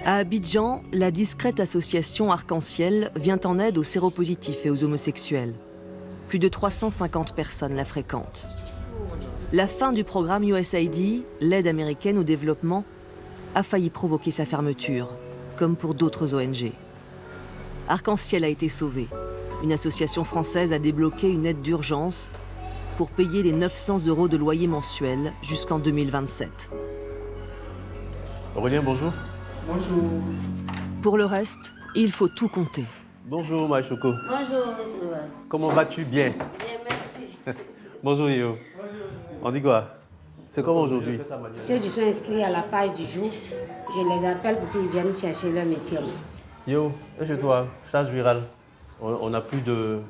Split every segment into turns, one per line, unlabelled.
À Abidjan, la discrète association Arc-en-Ciel vient en aide aux séropositifs et aux homosexuels. Plus de 350 personnes la fréquentent. La fin du programme USAID, l'aide américaine au développement, a failli provoquer sa fermeture, comme pour d'autres ONG. Arc-en-Ciel a été sauvé. Une association française a débloqué une aide d'urgence pour payer les 900 € de loyer mensuel jusqu'en 2027.
Aurélien, bonjour.
Bonjour.
Pour le reste, il faut tout compter.
Bonjour, Maïchoko.
Bonjour,
Comment vas-tu? Bien.
bien, merci.
Bonjour, Yo. On dit quoi? C'est comment aujourd'hui?
Ceux qui sont inscrits à la page du jour, je les appelle pour qu'ils viennent chercher leur métier.
Yo, et chez toi, charge virale. On n'a plus de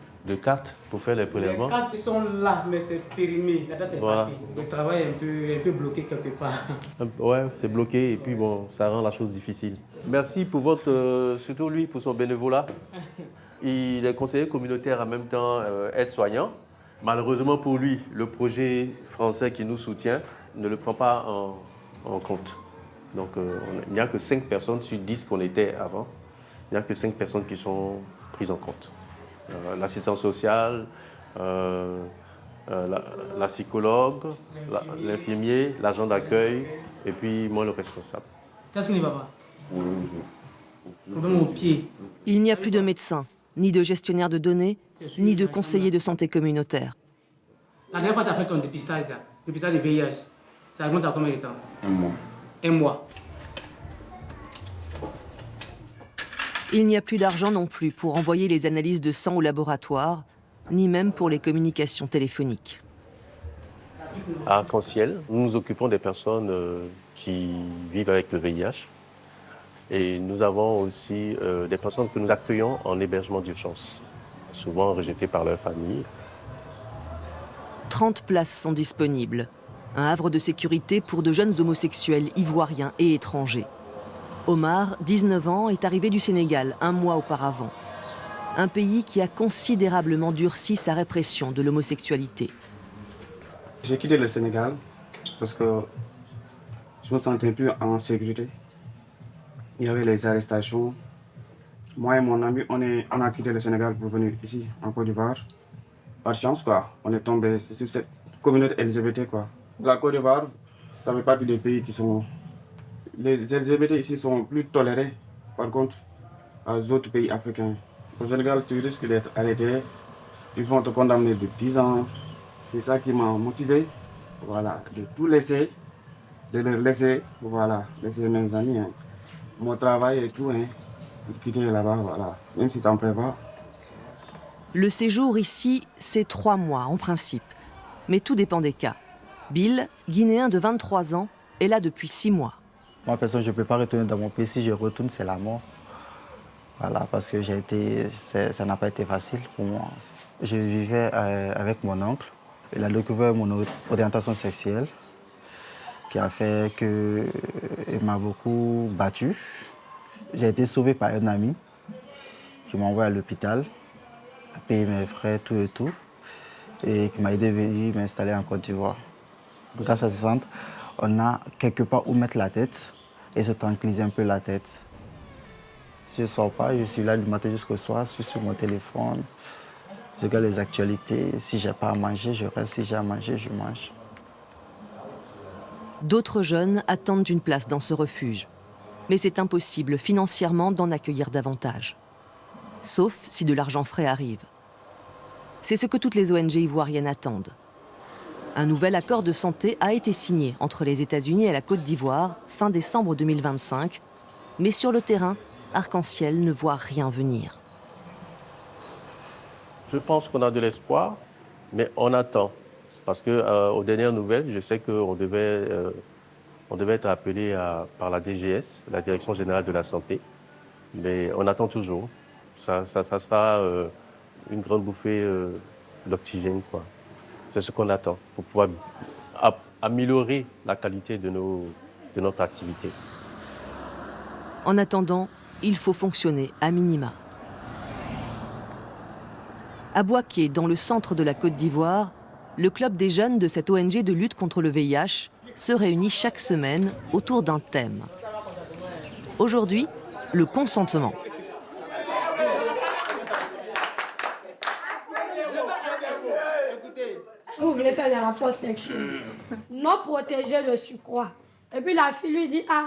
cartes pour faire les prélèvements.
Les cartes sont là, mais c'est périmé. La date est
Voilà.
passée. Le travail est un peu bloqué quelque part.
Ouais, c'est bloqué et puis bon, ça rend la chose difficile. Merci pour surtout lui, pour son bénévolat. Il est conseiller communautaire en même temps aide-soignant. Malheureusement pour lui, le projet français qui nous soutient ne le prend pas en compte. Donc il n'y a que 5 personnes sur 10 qu'on était avant. Il n'y a que 5 personnes qui sont prises en compte. L'assistante sociale, la psychologue, l'infirmier, l'agent d'accueil et puis moi le responsable.
Qu'est-ce qui ne va pas? Problème au pied.
Il n'y a plus de médecins, ni de gestionnaires de données, ni de conseillers de santé communautaire.
La dernière fois que tu as fait ton dépistage, là, dépistage de VIH, ça remonte à combien de temps?
1 mois.
1 mois.
Il n'y a plus d'argent non plus pour envoyer les analyses de sang au laboratoire, ni même pour les communications téléphoniques.
À Arc-en-Ciel, nous nous occupons des personnes qui vivent avec le VIH. Et nous avons aussi des personnes que nous accueillons en hébergement d'urgence, souvent rejetées par leur famille.
30 places sont disponibles. Un havre de sécurité pour de jeunes homosexuels ivoiriens et étrangers. Omar, 19 ans, est arrivé du Sénégal 1 mois auparavant. Un pays qui a considérablement durci sa répression de l'homosexualité.
J'ai quitté le Sénégal parce que je me sentais plus en sécurité. Il y avait les arrestations. Moi et mon ami, on a quitté le Sénégal pour venir ici, en Côte d'Ivoire. Par chance, quoi. On est tombé sur cette communauté LGBT, quoi. La Côte d'Ivoire, ça fait partie des pays qui sont... Les LGBT ici sont plus tolérés, par contre, aux autres pays africains. Au Sénégal, tu risques d'être arrêté. Ils vont te condamner de 10 ans. C'est ça qui m'a motivé, voilà, de tout laisser, de leur laisser, voilà, laisser mes amis, hein, mon travail et tout, hein, pour quitter là-bas, voilà, même si ça me plaît pas.
Le séjour ici, c'est 3 mois en principe. Mais tout dépend des cas. Bill, Guinéen de 23 ans, est là depuis 6 mois.
Moi, personne, je ne peux pas retourner dans mon pays. Si je retourne, c'est la mort. Voilà, parce que ça n'a pas été facile pour moi. Je vivais avec mon oncle. Il a découvert mon orientation sexuelle, qui a fait qu'il m'a beaucoup battu. J'ai été sauvé par un ami qui m'a envoyé à l'hôpital, a payé mes frais, tout et tout, et qui m'a aidé à venir m'installer en Côte d'Ivoire. Grâce à ce centre, on a quelque part où mettre la tête et se tranquilliser un peu la tête. Si je ne sors pas, je suis là du matin jusqu'au soir, je suis sur mon téléphone, je regarde les actualités. Si je n'ai pas à manger, je reste. Si j'ai à manger, je mange.
D'autres jeunes attendent une place dans ce refuge. Mais c'est impossible financièrement d'en accueillir davantage. Sauf si de l'argent frais arrive. C'est ce que toutes les ONG ivoiriennes attendent. Un nouvel accord de santé a été signé entre les États-Unis et la Côte d'Ivoire fin décembre 2025. Mais sur le terrain, Arc-en-Ciel ne voit rien venir.
Je pense qu'on a de l'espoir, mais on attend. Parce qu'aux dernières nouvelles, je sais qu'on devait être appelé par la DGS, la Direction Générale de la Santé. Mais on attend toujours. Ça sera une grande bouffée d'oxygène, quoi. C'est ce qu'on attend pour pouvoir améliorer la qualité de notre activité.
En attendant, il faut fonctionner à minima. À Bouaké, dans le centre de la Côte d'Ivoire, le club des jeunes de cette ONG de lutte contre le VIH se réunit chaque semaine autour d'un thème. Aujourd'hui, le consentement.
Vous voulez faire des rapports sexuels, non protéger le surcroît. Et puis la fille lui dit, ah,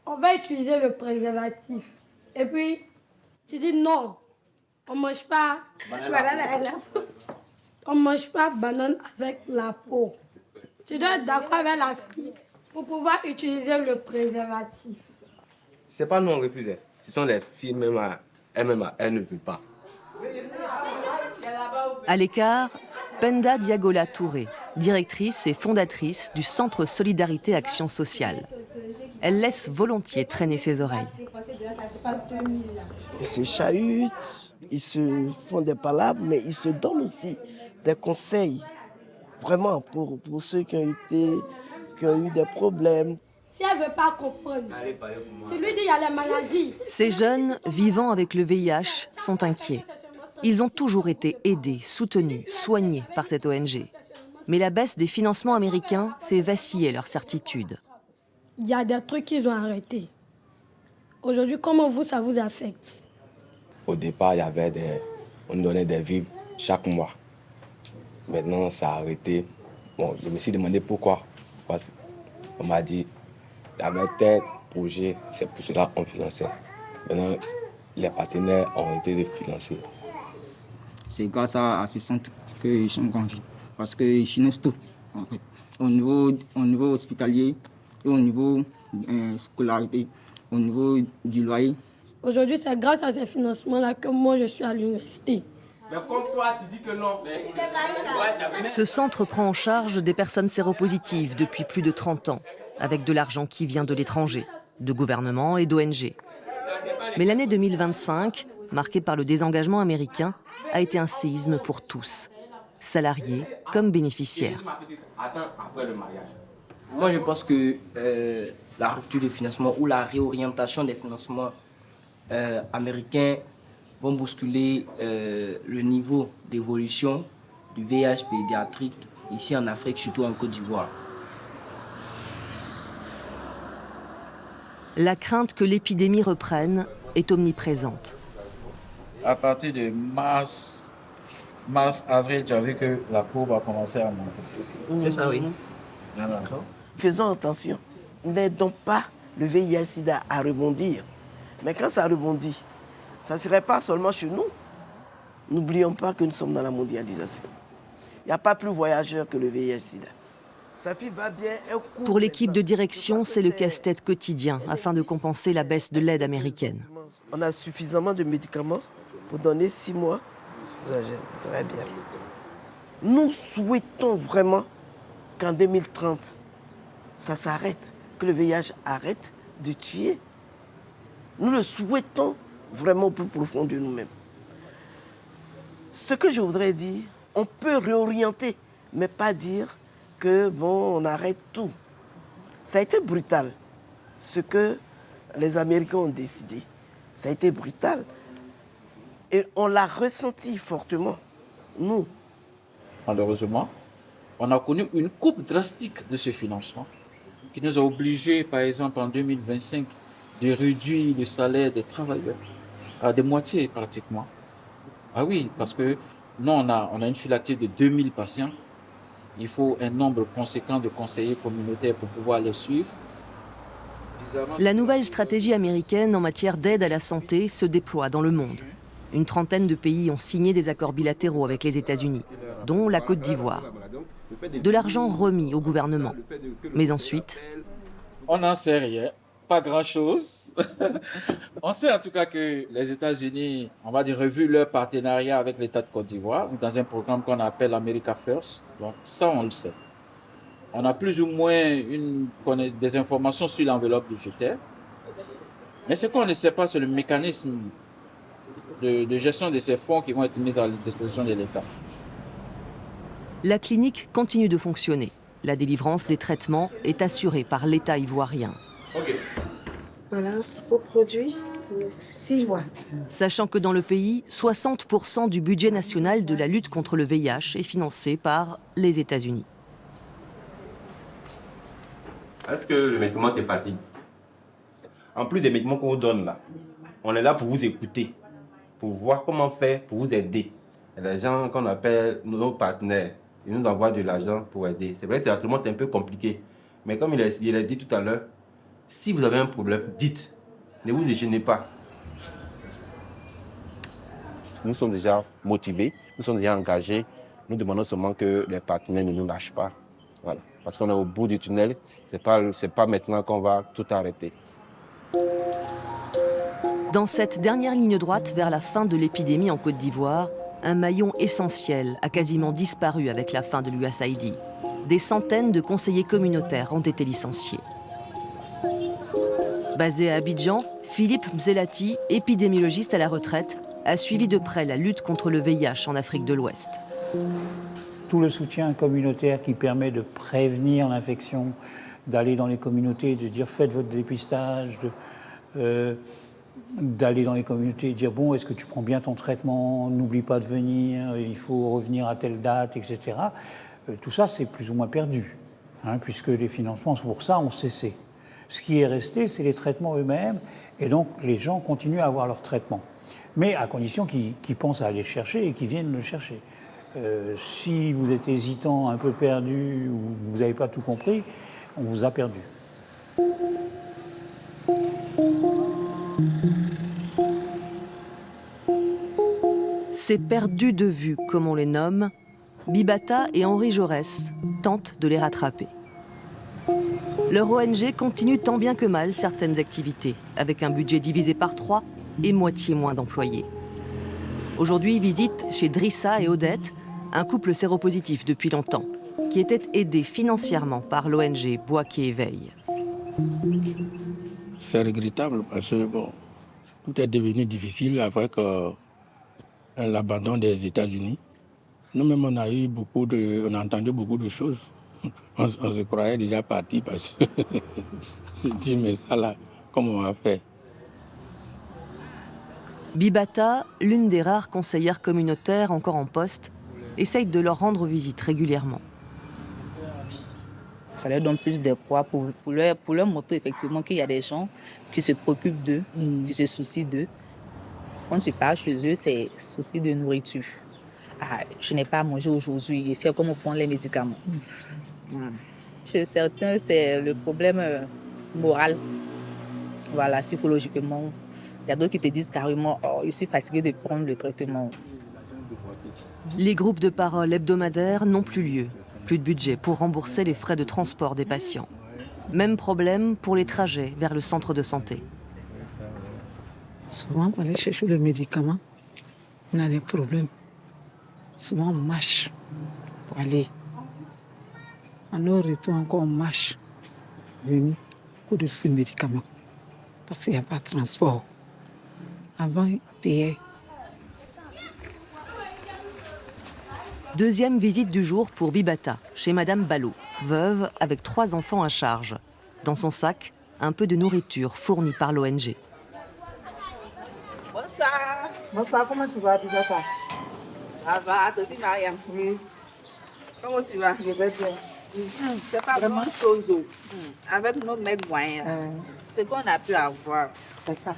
on va utiliser le préservatif. Et puis, tu dis non, on ne mange pas on mange pas banane avec la peau. Tu dois être d'accord avec la fille pour pouvoir utiliser le préservatif.
C'est pas nous on refuse, ce sont les filles elles-mêmes, elles ne veulent pas.
À l'écart, Penda Diagola Touré, directrice et fondatrice du Centre Solidarité Action Sociale. Elle laisse volontiers traîner ses oreilles.
Ils se chahutent, ils se font des palabres, mais ils se donnent aussi des conseils, vraiment, pour ceux qui ont eu des problèmes.
Si elle ne veut pas comprendre, tu lui dis il y a les maladies.
Ces jeunes vivant avec le VIH sont inquiets. Ils ont toujours été aidés, soutenus, soignés par cette ONG. Mais la baisse des financements américains fait vaciller leur certitude.
Il y a des trucs qu'ils ont arrêtés. Aujourd'hui, comment ça vous affecte?
Au départ, on nous donnait des vivres chaque mois. Maintenant, ça a arrêté. Bon, je me suis demandé pourquoi. Parce qu'on m'a dit, il y avait tel projet, c'est pour cela qu'on finançait. Maintenant, les partenaires ont été financés.
C'est grâce à ce centre qu'ils sont grandis. Parce qu'ils financent tout. En fait. Au niveau hospitalier, et au niveau scolarité, au niveau du loyer.
Aujourd'hui, c'est grâce à ces financements-là que moi, je suis à l'université.
Mais comme toi, tu dis que non.
Ce centre prend en charge des personnes séropositives depuis plus de 30 ans, avec de l'argent qui vient de l'étranger, de gouvernements et d'ONG. Mais l'année 2025, marquée par le désengagement américain, a été un séisme pour tous, salariés comme bénéficiaires.
Moi, je pense que la rupture de financement ou la réorientation des financements américains vont bousculer le niveau d'évolution du VIH pédiatrique ici en Afrique, surtout en Côte d'Ivoire.
La crainte que l'épidémie reprenne est omniprésente.
À partir de mars, avril, tu as vu que la courbe a commencé à monter.
C'est ça, oui.
Voilà.
Faisons attention. N'aidons pas le VIH-Sida à rebondir. Mais quand ça rebondit, ça ne serait pas seulement chez nous. N'oublions pas que nous sommes dans la mondialisation. Il n'y a pas plus voyageur que le VIH-Sida. Sa fille va bien.
Pour l'équipe de direction, c'est le casse-tête quotidien afin de compenser la baisse de l'aide américaine.
On a suffisamment de médicaments pour donner 6 mois. Très bien. Nous souhaitons vraiment qu'en 2030, ça s'arrête, que le VIH arrête de tuer. Nous le souhaitons vraiment au plus profond de nous-mêmes. Ce que je voudrais dire, on peut réorienter, mais pas dire que bon, on arrête tout. Ça a été brutal, ce que les Américains ont décidé. Ça a été brutal. Et on l'a ressenti fortement, nous.
Malheureusement, on a connu une coupe drastique de ce financement qui nous a obligés, par exemple, en 2025, de réduire le salaire des travailleurs à des moitiés pratiquement. Ah oui, parce que nous, on a une filature de 2000 patients. Il faut un nombre conséquent de conseillers communautaires pour pouvoir les suivre.
La nouvelle stratégie américaine en matière d'aide à la santé se déploie dans le monde. Une trentaine de pays ont signé des accords bilatéraux avec les États-Unis, dont la Côte d'Ivoire. De l'argent remis au gouvernement. Mais ensuite...
On n'en sait rien, pas grand-chose. On sait en tout cas que les États-Unis, on va dire, revu leur partenariat avec l'État de Côte d'Ivoire dans un programme qu'on appelle America First. Donc ça, on le sait. On a plus ou moins des informations sur l'enveloppe budgétaire. Mais ce qu'on ne sait pas, c'est le mécanisme de gestion de ces fonds qui vont être mis à la disposition de l'État.
La clinique continue de fonctionner. La délivrance des traitements est assurée par l'État ivoirien.
Okay. Voilà, vos produits, 6 mois.
Sachant que dans le pays, 60% du budget national de la lutte contre le VIH est financé par les États-Unis.
Est-ce que le médicament te fatigue?
En plus des médicaments qu'on vous donne là, on est là pour vous écouter, pour voir comment faire, pour vous aider. Et les gens qu'on appelle nos partenaires, ils nous envoient de l'argent pour aider. C'est vrai que actuellement c'est un peu compliqué. Mais comme il a dit tout à l'heure, si vous avez un problème, dites. Ne vous gênez pas. Nous sommes déjà motivés, nous sommes déjà engagés. Nous demandons seulement que les partenaires ne nous lâchent pas. Voilà. Parce qu'on est au bout du tunnel. C'est pas maintenant qu'on va tout arrêter.
Dans cette dernière ligne droite vers la fin de l'épidémie en Côte d'Ivoire, un maillon essentiel a quasiment disparu avec la fin de l'USAID. Des centaines de conseillers communautaires ont été licenciés. Basé à Abidjan, Philippe Mzelati, épidémiologiste à la retraite, a suivi de près la lutte contre le VIH en Afrique de l'Ouest.
Tout le soutien communautaire qui permet de prévenir l'infection, d'aller dans les communautés, de dire faites votre dépistage, d'aller dans les communautés et dire bon, est-ce que tu prends bien ton traitement, n'oublie pas de venir, il faut revenir à telle date, etc. Tout ça, c'est plus ou moins perdu, puisque les financements pour ça ont cessé. Ce qui est resté, c'est les traitements eux-mêmes, et donc les gens continuent à avoir leur traitement. Mais à condition qu'ils pensent à aller le chercher et qu'ils viennent le chercher. Si vous êtes hésitant, un peu perdu, ou vous n'avez pas tout compris, on vous a perdu.
Ces perdus de vue, comme on les nomme, Bibata et Henri Jaurès tentent de les rattraper. Leur ONG continue tant bien que mal certaines activités, avec un budget divisé par 3 et moitié moins d'employés. Aujourd'hui, visite chez Drissa et Odette, un couple séropositif depuis longtemps, qui était aidé financièrement par l'ONG Bois qui éveille.
C'est regrettable parce que bon, tout est devenu difficile avec l'abandon des États-Unis. Nous-mêmes, on a entendu beaucoup de choses. On se croyait déjà parti parce que je dis mais ça là, comment on va faire?
Bibata, l'une des rares conseillères communautaires encore en poste, essaye de leur rendre visite régulièrement.
Ça leur donne plus de poids pour leur montrer effectivement qu'il y a des gens qui se préoccupent d'eux, qui se soucient d'eux. Quand tu pars chez eux, c'est souci de nourriture. Ah, je n'ai pas mangé aujourd'hui, il fait comment prendre les médicaments. Chez certains, c'est le problème moral, voilà, psychologiquement. Il y a d'autres qui te disent carrément oh, je suis fatigué de prendre le traitement.
Les groupes de parole hebdomadaires n'ont plus lieu. Plus de budget pour rembourser les frais de transport des patients. Même problème pour les trajets vers le centre de santé.
Souvent, pour aller chercher le médicament, on a des problèmes. Souvent, on marche pour aller. En au retour, encore on marche. Venu, coup de ces médicaments. Parce qu'il n'y a pas de transport. Avant, ils payaient.
Deuxième visite du jour pour Bibata, chez Madame Ballot, veuve avec 3 enfants à charge. Dans son sac, un peu de nourriture fournie par l'ONG.
Bonsoir.
Bonsoir, comment tu vas, Bibata?
Ça va, toi aussi, Mariam?
Oui.
Comment tu vas?
Je vais bien.
C'est pas vraiment chose. Avec nos maigres moyens, ce qu'on a pu avoir.
C'est ça.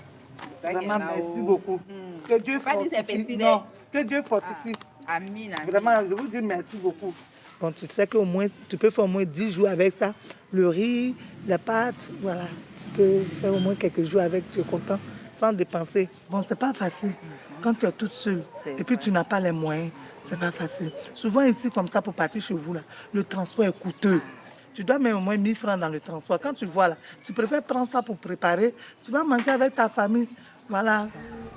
Vraiment,
merci beaucoup. Que Dieu fortifie.
Non,
que Dieu fortifie.
Amine, amine.
Vraiment, je vous dis merci beaucoup. Bon, tu sais qu'au moins, tu peux faire au moins 10 jours avec ça. Le riz, les pâtes, voilà. Tu peux faire au moins quelques jours avec, tu es content, sans dépenser. Bon, c'est pas facile. Quand tu es toute seule et puis tu n'as pas les moyens, c'est pas facile. Souvent ici, comme ça, pour partir chez vous, là, le transport est coûteux. Tu dois mettre au moins 1000 francs dans le transport. Quand tu vois là, tu préfères prendre ça pour préparer. Tu vas manger avec ta famille. Voilà.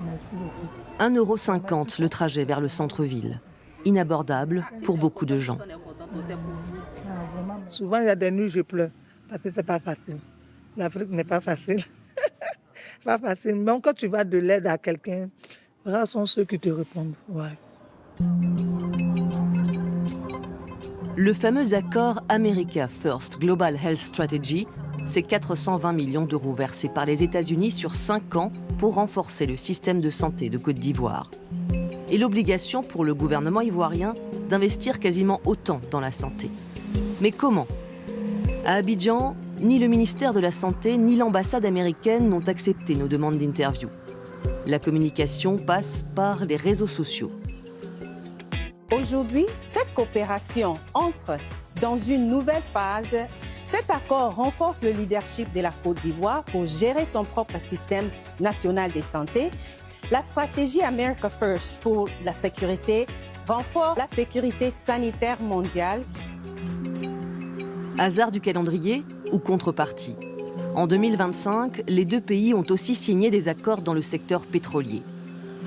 Merci beaucoup.
1,50 € le trajet vers le centre-ville. Inabordable pour beaucoup de gens.
Souvent, il y a des nuits, je pleure. Parce que c'est pas facile. L'Afrique n'est pas facile. Pas facile. Mais quand tu vas de l'aide à quelqu'un, rares sont ceux qui te répondent. Ouais.
Le fameux accord America First Global Health Strategy, c'est 420 millions d'euros versés par les États-Unis sur 5 ans pour renforcer le système de santé de Côte d'Ivoire. Et l'obligation pour le gouvernement ivoirien d'investir quasiment autant dans la santé. Mais comment? À Abidjan, ni le ministère de la Santé ni l'ambassade américaine n'ont accepté nos demandes d'interview. La communication passe par les réseaux sociaux.
Aujourd'hui, cette coopération entre dans une nouvelle phase. Cet accord renforce le leadership de la Côte d'Ivoire pour gérer son propre système national de santé. La stratégie America First pour la sécurité renforce la sécurité sanitaire mondiale.
Hasard du calendrier ou contrepartie? En 2025, les deux pays ont aussi signé des accords dans le secteur pétrolier.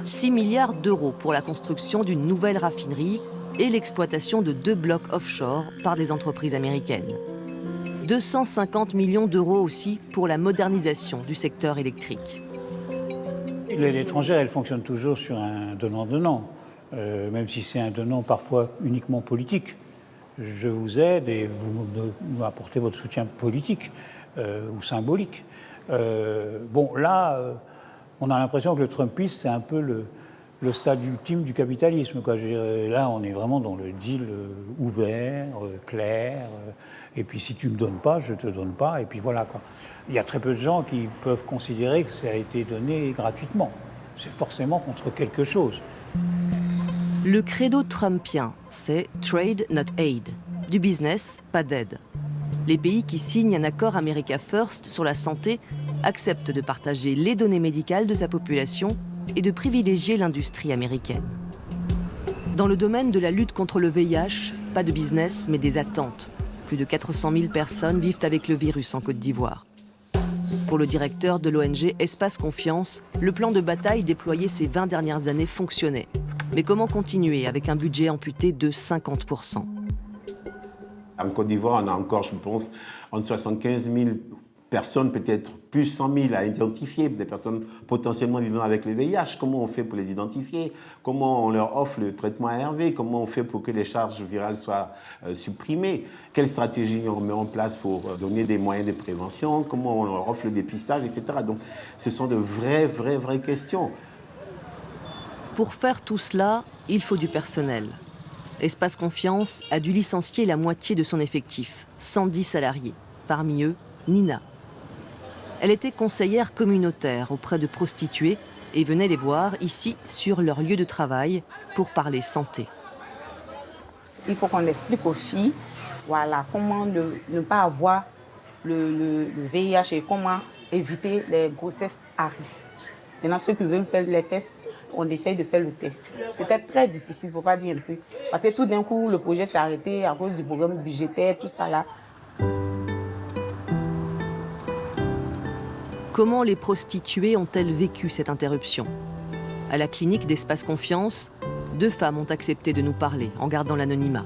6 milliards d'euros pour la construction d'une nouvelle raffinerie et l'exploitation de 2 blocs offshore par des entreprises américaines. 250 millions d'euros aussi pour la modernisation du secteur électrique.
L'aide étrangère, elle fonctionne toujours sur un donnant-donnant, même si c'est un donnant parfois uniquement politique. Je vous aide et vous m'apportez votre soutien politique ou symbolique. Bon, là, on a l'impression que le Trumpisme, c'est un peu le stade ultime du capitalisme, quoi. Là, on est vraiment dans le deal ouvert, clair. Et puis, si tu ne me donnes pas, je ne te donne pas. Et puis voilà, quoi. Il y a très peu de gens qui peuvent considérer que ça a été donné gratuitement. C'est forcément contre quelque chose.
Le credo trumpien, c'est « Trade, not aid ». Du business, pas d'aide. Les pays qui signent un accord America First sur la santé acceptent de partager les données médicales de sa population et de privilégier l'industrie américaine. Dans le domaine de la lutte contre le VIH, pas de business, mais des attentes. Plus de 400 000 personnes vivent avec le virus en Côte d'Ivoire. Pour le directeur de l'ONG Espace Confiance, le plan de bataille déployé ces 20 dernières années fonctionnait. Mais comment continuer avec un budget amputé de 50%?
En Côte d'Ivoire, on a encore, je pense, entre 75 000 personnes, peut-être plus 100 000 à identifier, des personnes potentiellement vivant avec le VIH. Comment on fait pour les identifier? Comment on leur offre le traitement ARV? Comment on fait pour que les charges virales soient supprimées? Quelle stratégie on met en place pour donner des moyens de prévention? Comment on leur offre le dépistage, etc. Donc, ce sont de vraies questions.
Pour faire tout cela, il faut du personnel. Espace Confiance a dû licencier la moitié de son effectif, 110 salariés. Parmi eux, Nina. Elle était conseillère communautaire auprès de prostituées et venait les voir ici sur leur lieu de travail pour parler santé.
Il faut qu'on explique aux filles comment ne pas avoir le VIH et comment éviter les grossesses à risque. Maintenant, ceux qui veulent faire les tests, on essaye de faire le test. C'était très difficile, pour ne pas dire un peu. Parce que tout d'un coup, le projet s'est arrêté à cause du programme budgétaire, tout ça là.
Comment les prostituées ont-elles vécu cette interruption? À la clinique d'Espace Confiance, 2 femmes ont accepté de nous parler en gardant l'anonymat.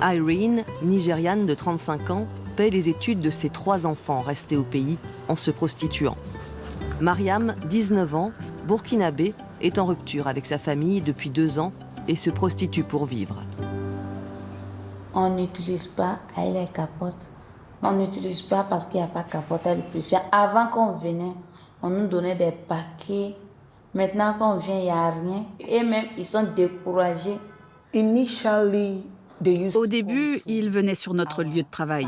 Irene, nigériane de 35 ans, paie les études de ses 3 enfants restés au pays en se prostituant. Mariam, 19 ans, burkinabé, est en rupture avec sa famille depuis 2 ans et se prostitue pour vivre.
On n'utilise pas les capotes. On n'utilise pas parce qu'il n'y a pas de capote le plus cher. Avant qu'on venait, on nous donnait des paquets. Maintenant qu'on vient, il n'y a rien. Et même, ils sont découragés.
Au début, ils venaient sur notre lieu de travail,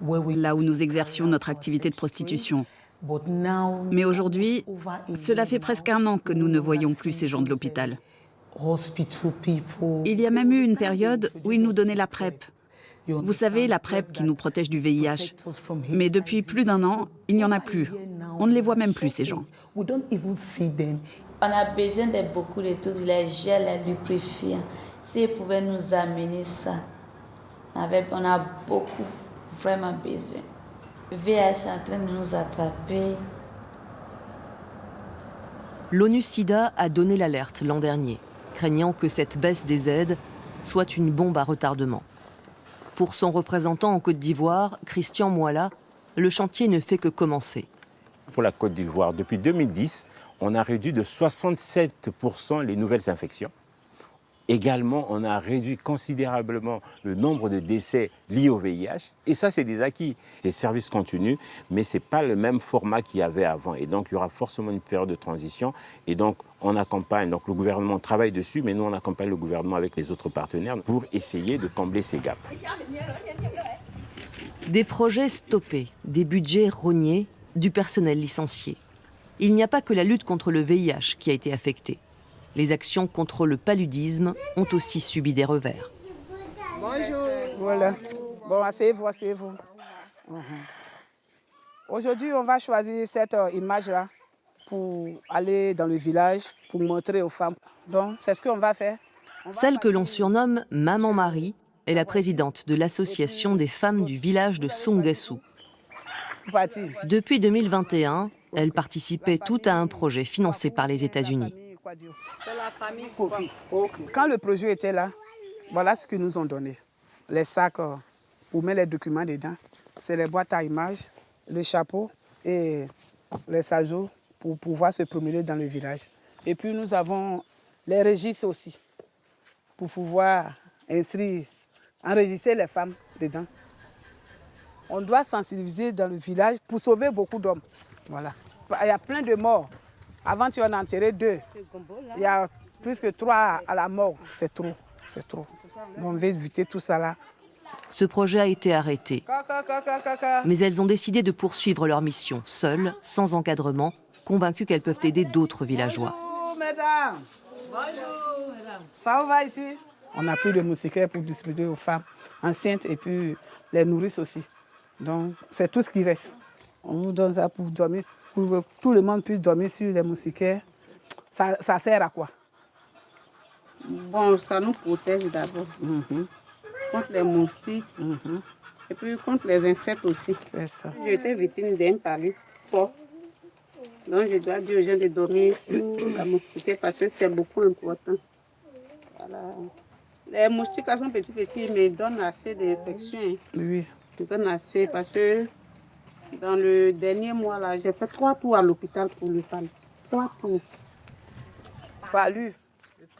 là où nous exercions notre activité de prostitution. Mais aujourd'hui, cela fait presque 1 an que nous ne voyons plus ces gens de l'hôpital. Il y a même eu une période où ils nous donnaient la PrEP. Vous savez, la PrEP qui nous protège du VIH. Mais depuis plus d'1 an, il n'y en a plus. On ne les voit même plus, ces gens.
On a besoin de beaucoup de trucs, les gels, les lubrifiants. S'ils pouvaient nous amener ça, on a beaucoup, vraiment besoin. Le VIH est en train de nous attraper.
L'ONU-SIDA a donné l'alerte l'an dernier, craignant que cette baisse des aides soit une bombe à retardement. Pour son représentant en Côte d'Ivoire, Christian Moala, le chantier ne fait que commencer.
Pour la Côte d'Ivoire, depuis 2010, on a réduit de 67% les nouvelles infections. Également, on a réduit considérablement le nombre de décès liés au VIH. Et ça, c'est des acquis. Des services continus, mais ce n'est pas le même format qu'il y avait avant. Et donc, il y aura forcément une période de transition. Et donc, on accompagne, donc le gouvernement travaille dessus, mais nous, on accompagne le gouvernement avec les autres partenaires pour essayer de combler ces gaps.
Des projets stoppés, des budgets rognés, du personnel licencié. Il n'y a pas que la lutte contre le VIH qui a été affectée. Les actions contre le paludisme ont aussi subi des revers.
Bonjour. Voilà. Bon, asseyez-vous, asseyez-vous. Aujourd'hui, on va choisir cette image-là pour aller dans le village, pour montrer aux femmes. Donc, c'est ce qu'on va faire.
Celle que l'on surnomme Maman Marie est la présidente de l'association des femmes du village de Sunguessou. Depuis 2021, elle participait tout à un projet financé par les États-Unis.
C'est la famille Kofi. Quand le projet était là, voilà ce qu'ils nous ont donné. Les sacs pour mettre les documents dedans. C'est les boîtes à images, le chapeau et les sajots pour pouvoir se promener dans le village. Et puis nous avons les registres aussi, pour pouvoir enregistrer les femmes dedans. On doit sensibiliser dans le village pour sauver beaucoup d'hommes. Voilà. Il y a plein de morts. Avant, tu en as enterré 2. Il y a plus que 3 à la mort. C'est trop, c'est trop. On veut éviter tout ça là.
Ce projet a été arrêté. Mais elles ont décidé de poursuivre leur mission, seules, sans encadrement, convaincues qu'elles peuvent aider d'autres villageois.
Bonjour, mesdames. Bonjour, mesdames. Ça va ici? On a pris le moustiquaire pour distribuer aux femmes enceintes et puis les nourrices aussi. Donc, c'est tout ce qui reste. On nous donne ça pour dormir, pour que tout le monde puisse dormir sur les moustiquaires. Ça sert à quoi?
Bon, ça nous protège d'abord. Contre les moustiques et puis contre les insectes aussi.
C'est ça.
J'étais victime d'un palu. Donc, je dois dire aux gens de dormir sur la moustiquaire parce que c'est beaucoup important. Voilà. Les moustiques sont petits, mais ils donnent assez d'infections.
Oui.
Ils donnent assez parce que dans le dernier mois, là, j'ai fait 3 tours à l'hôpital pour le palu. 3 tours.
Palu.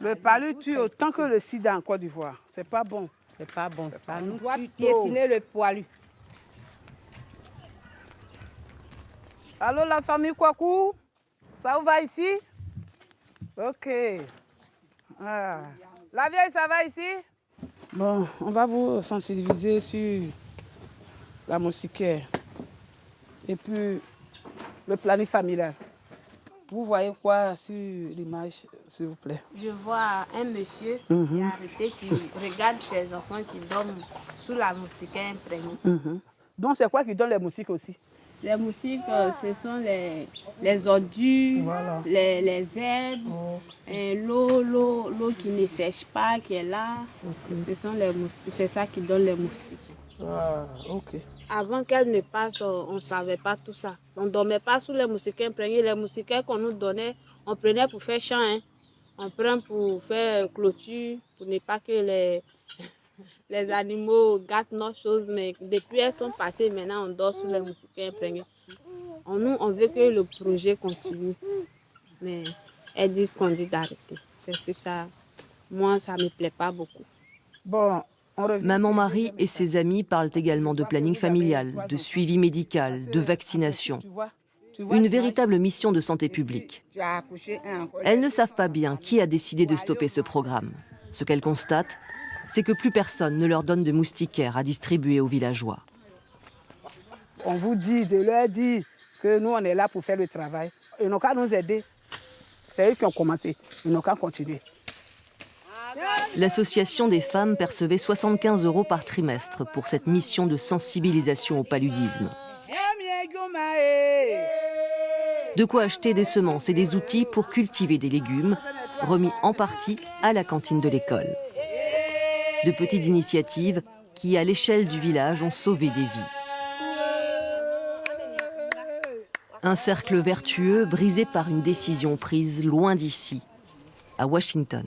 Le palu tue autant que le sida en Côte d'Ivoire. C'est pas bon.
C'est pas bon. Ça nous
doit
piétiner le poilu.
Allô, la famille Kwaku? Ça va ici? Ok. Ah. La vieille, ça va ici? Bon, on va vous sensibiliser sur la moustiquaire et puis le planning familial. Vous voyez quoi sur l'image, s'il vous plaît?
Je vois un monsieur qui est arrêté, qui regarde ses enfants qui dorment sous la moustiquaire imprégnée.
Donc c'est quoi qui donne les moustiques aussi?
Les moustiques, ce sont les ordures, voilà. les herbes, l'eau qui ne sèche pas, qui est là. Ce sont les moustiques, c'est ça qui donne les moustiques.
Ah, ok.
Avant qu'elle ne passe, on ne savait pas tout ça. On ne dormait pas sous les moustiquaires imprégnés. Les moustiquaires qu'on nous donnait, on prenait pour faire champ. On prend pour faire clôture, pour ne pas que les animaux gâtent nos choses. Mais depuis elles sont passées, maintenant on dort sous les moustiquaires imprégnés. On veut que le projet continue. Mais elles disent qu'on dit d'arrêter. C'est sur ça. Moi, ça ne me plaît pas beaucoup.
Bon.
Maman Marie et ses amis parlent également de planning familial, de suivi médical, de vaccination. Une véritable mission de santé publique. Elles ne savent pas bien qui a décidé de stopper ce programme. Ce qu'elles constatent, c'est que plus personne ne leur donne de moustiquaires à distribuer aux villageois.
On vous dit, de leur dire que nous, on est là pour faire le travail. Ils n'ont qu'à nous aider. C'est eux qui ont commencé. Ils n'ont qu'à continuer.
L'association des femmes percevait 75 € par trimestre pour cette mission de sensibilisation au paludisme. De quoi acheter des semences et des outils pour cultiver des légumes, remis en partie à la cantine de l'école. De petites initiatives qui, à l'échelle du village, ont sauvé des vies. Un cercle vertueux brisé par une décision prise loin d'ici, à Washington.